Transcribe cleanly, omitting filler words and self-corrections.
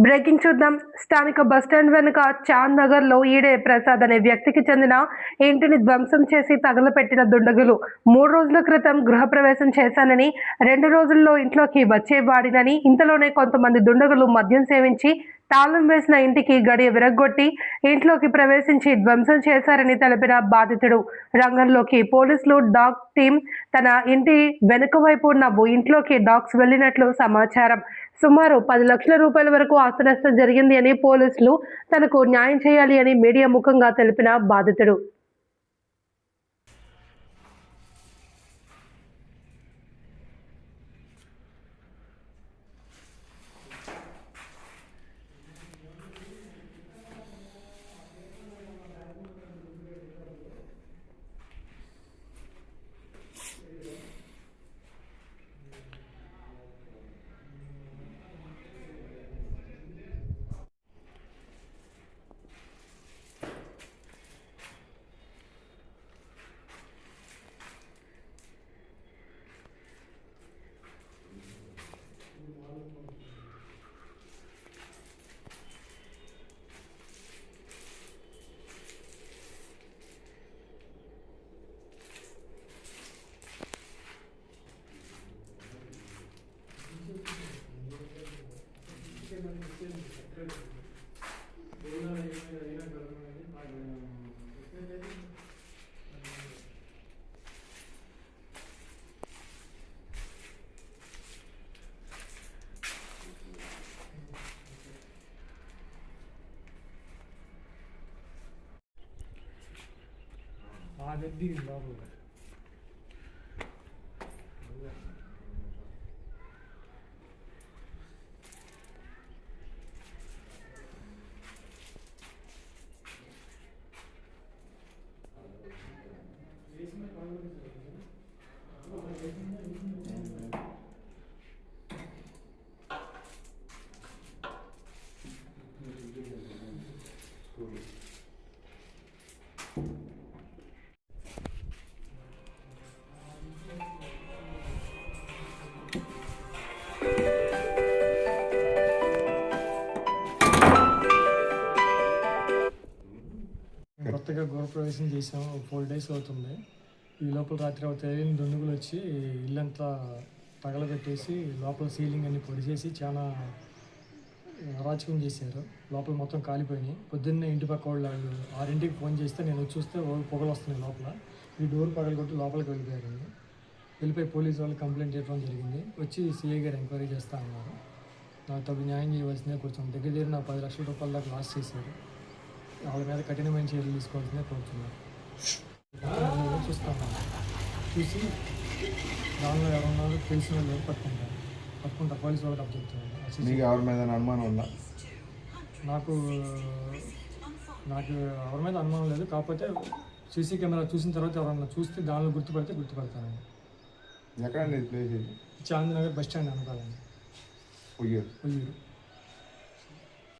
Breaking చూద్దాం. స్థానిక bus stand వెనుక చాంద్ నగర్ లో ఈడే ప్రసాద్ అనే వ్యక్తికి చెందిన ఇంటిని ధ్వంసం చేసి తగలపెట్టిన దుండగులు 3 రోజుల క్రితం గృహప్రవేశం చేశానని, 2 రోజుల్లో ఇంట్లోకి వచ్చేవాడినని, ఇంతలోనే కొంతమంది దుండగులు మద్యం సేవించి తాళం వేసిన ఇంటికి గడియ విరగ్గొట్టి ఇంట్లోకి ప్రవేశించి ధ్వంసం చేశారని తెలిపిన బాధితుడు. రంగంలోకి పోలీసులు డాగ్ టీం తన ఇంటి వెనుక వైపు ఉన్న ఇంట్లోకి డాగ్స్ వెళ్లినట్లు సమాచారం. సుమారు 10 లక్షల రూపాయల వరకు ఆస్తి నష్టం జరిగింది అని, పోలీసులు తనకు న్యాయం చేయాలి అని మీడియా ముఖంగా తెలిపిన బాధితుడు. ఆగద్ది బాబు కొత్తగా గృహప్రవేశం చేసాము. 4 days అవుతుంది. ఈ లోపల రాత్రి అవుతాయి దుండుగులు వచ్చి ఇల్లంతా తగలబెట్టేసి లోపల సీలింగ్ అన్ని పొడిచేసి చాలా అరాచకం చేశారు. లోపల మొత్తం కాలిపోయినాయి. పొద్దున్నే ఇంటి పక్క వాళ్ళు 6ంటికి ఫోన్ చేస్తే నేను చూస్తే పొగలు వస్తున్నాయి లోపల. ఈ డోర్ పగలగొట్టి లోపలికి వెళ్ళిపోయి పోలీసు వాళ్ళు కంప్లైంట్ చేయడం జరిగింది. వచ్చి సిఐ గారు ఎంక్వైరీ చేస్తూ ఉన్నారు. నాకు తగు న్యాయం చేయవలసిందే. కొంచెం దగ్గర నా 10 లక్షల రూపాయల దాకా లాస్ చేశారు. వాళ్ళ మీద కఠినమైన చర్యలు తీసుకోవాల్సిందే కోరుతున్నారు. చూస్తాను, చూసి దానిలో ఎవరున్నారో తెలిసిన వాళ్ళు పట్టుకుంటా పోలీసు వాళ్ళకి అప్పచెప్తున్నాను. ఎవరి మీద అనుమానం ఉందా? నాకు ఎవరి మీద అనుమానం లేదు. కాకపోతే సీసీ కెమెరా చూసిన తర్వాత ఎవరన్నా చూస్తే దానిలో గుర్తుపడతానండి. ఎక్కడండి place? Chand Nagar bus stand అనుకోవాలండి. ఉయ్యూరు.